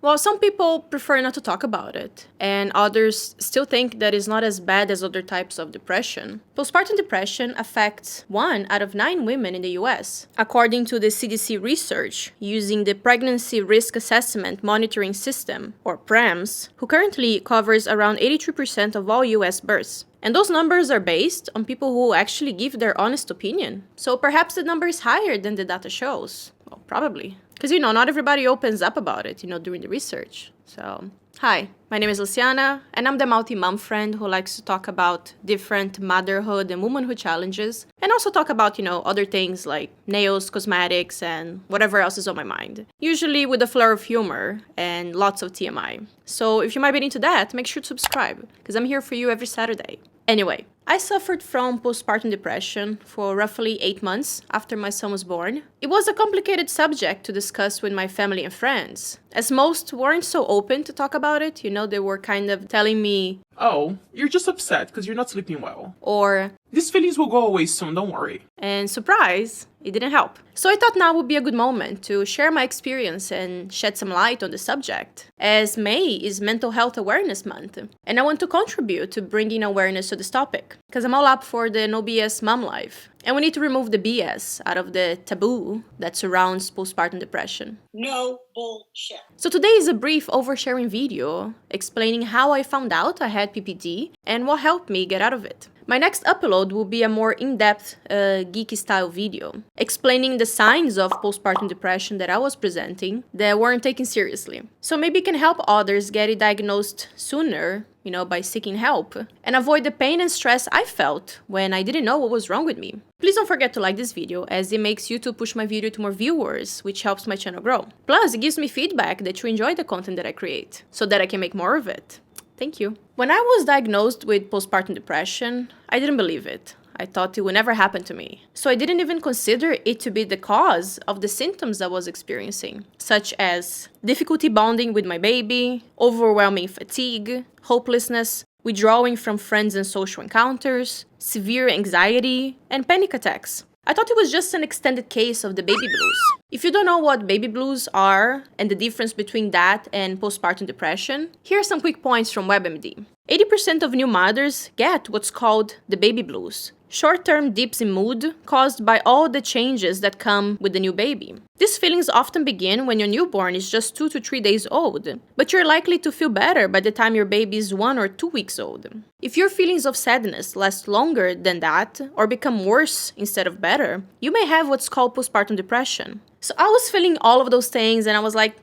Well, some people prefer not to talk about it, and others still think that it's not as bad as other types of depression. Postpartum depression affects 1 out of 9 women in the US, according to the CDC research using the Pregnancy Risk Assessment Monitoring System, or PRAMS, who currently covers around 83% of all US births. And those numbers are based on people who actually give their honest opinion. So perhaps the number is higher than the data shows. Well, probably. Because, not everybody opens up about it, during the research. So, hi, my name is Luciana, and I'm the multi-mom friend who likes to talk about different motherhood and womanhood challenges, and also talk about, other ththings like nails, cosmetics, and whatever else is on my mind. Usually with a flare of humor and lots of TMI. So if you might be into that, make sure to subscribe, because I'm here for you every Saturday. Anyway, I suffered from postpartum depression for roughly 8 months after my son was born. It was a complicated subject to discuss with my family and friends, as most weren't so open to talk about it. They were kind of telling me, "Oh, you're just upset because you're not sleeping well. Or, these feelings will go away soon, don't worry." And surprise, it didn't help. So I thought now would be a good moment to share my experience and shed some light on the subject, as May is Mental Health Awareness Month, and I want to contribute to bringing awareness to this topic, because I'm all up for the no BS mom life. And we need to remove the BS out of the taboo that surrounds postpartum depression. No bullshit. So today is a brief oversharing video explaining how I found out I had PPD and what helped me get out of it. My next upload will be a more in-depth, geeky-style video, explaining the signs of postpartum depression that I was presenting that weren't taken seriously. So maybe it can help others get it diagnosed sooner, by seeking help, and avoid the pain and stress I felt when I didn't know what was wrong with me. Please don't forget to like this video, as it makes YouTube push my video to more viewers, which helps my channel grow. Plus, it gives me feedback that you enjoy the content that I create, so that I can make more of it. Thank you. When I was diagnosed with postpartum depression, I didn't believe it. I thought it would never happen to me. So I didn't even consider it to be the cause of the symptoms I was experiencing, such as difficulty bonding with my baby, overwhelming fatigue, hopelessness, withdrawing from friends and social encounters, severe anxiety, and panic attacks. I thought it was just an extended case of the baby blues. If you don't know what baby blues are and the difference between that and postpartum depression, here are some quick points from WebMD. 80% of new mothers get what's called the baby blues, short-term dips in mood caused by all the changes that come with the new baby. These feelings often begin when your newborn is just 2 to 3 days old, but you're likely to feel better by the time your baby is 1 or 2 weeks old. If your feelings of sadness last longer than that, or become worse instead of better, you may have what's called postpartum depression. So I was feeling all of those things and I was like,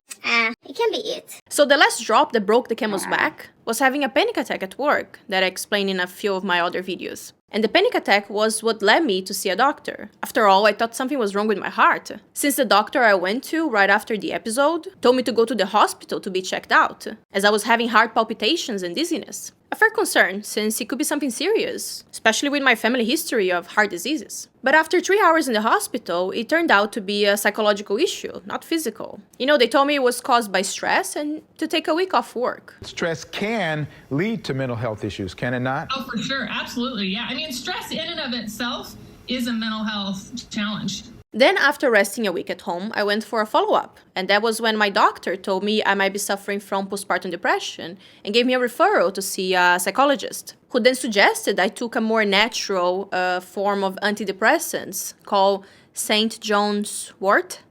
It can be it. So the last drop that broke the camel's back was having a panic attack at work that I explained in a few of my other videos. And the panic attack was what led me to see a doctor. After all, I thought something was wrong with my heart, since the doctor I went to right after the episode told me to go to the hospital to be checked out, as I was having heart palpitations and dizziness. A fair concern, since it could be something serious, especially with my family history of heart diseases. But after 3 hours in the hospital, it turned out to be a psychological issue, not physical. They told me it was caused by stress and to take a week off work. Stress can lead to mental health issues, can it not? Oh, for sure. Absolutely. Yeah. Stress in and of itself is a mental health challenge. Then, after resting a week at home, I went for a follow-up, and that was when my doctor told me I might be suffering from postpartum depression and gave me a referral to see a psychologist, who then suggested I took a more natural form of antidepressants called St. John's wort.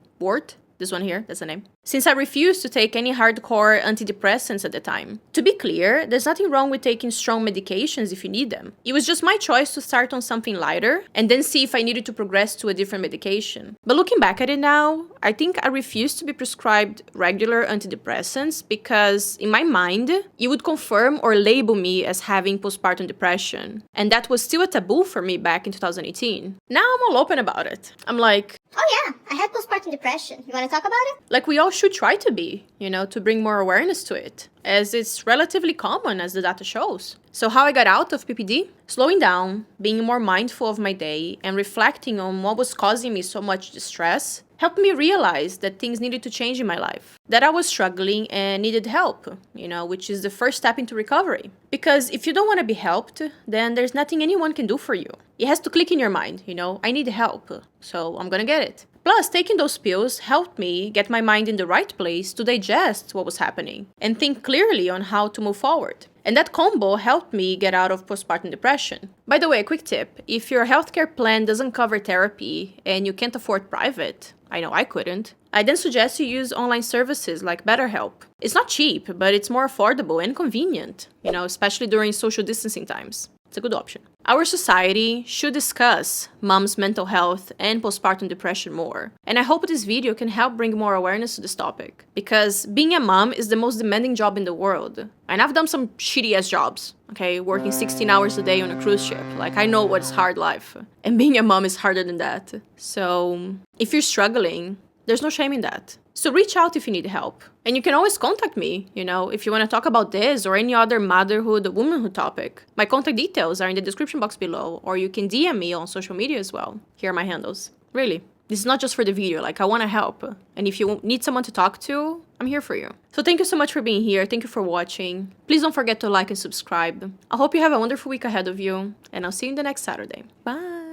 This one here, that's the name. Since I refused to take any hardcore antidepressants at the time. To be clear, there's nothing wrong with taking strong medications if you need them. It was just my choice to start on something lighter and then see if I needed to progress to a different medication. But looking back at it now, I think I refused to be prescribed regular antidepressants because, in my mind, it would confirm or label me as having postpartum depression. And that was still a taboo for me back in 2018. Now I'm all open about it. I'm like, Oh yeah, I had postpartum depression. You want to talk about it? like we all should try to be, to bring more awareness to it, as it's relatively common as the data shows. So how I got out of PPD? Slowing down, being more mindful of my day, and reflecting on what was causing me so much distress helped me realize that things needed to change in my life, that I was struggling and needed help, which is the first step into recovery. Because if you don't want to be helped, then there's nothing anyone can do for you. It has to click in your mind, I need help, so I'm gonna get it. Plus, taking those pills helped me get my mind in the right place to digest what was happening and think clearly on how to move forward. And that combo helped me get out of postpartum depression. By the way, a quick tip, if your healthcare plan doesn't cover therapy and you can't afford private, I know I couldn't, I then suggest you use online services like BetterHelp. It's not cheap, but it's more affordable and convenient, especially during social distancing times. It's a good option. Our society should discuss mom's mental health and postpartum depression more. And I hope this video can help bring more awareness to this topic. Because being a mom is the most demanding job in the world. And I've done some shitty ass jobs, okay? Working 16 hours a day on a cruise ship. Like, I know what's hard life. And being a mom is harder than that. So, if you're struggling, there's no shame in that. So reach out if you need help. And you can always contact me, if you want to talk about this or any other motherhood or womanhood topic. My contact details are in the description box below, or you can DM me on social media as well. Here are my handles. Really, this is not just for the video, I want to help. And if you need someone to talk to, I'm here for you. So thank you so much for being here. Thank you for watching. Please don't forget to like and subscribe. I hope you have a wonderful week ahead of you, and I'll see you in the next Saturday. Bye!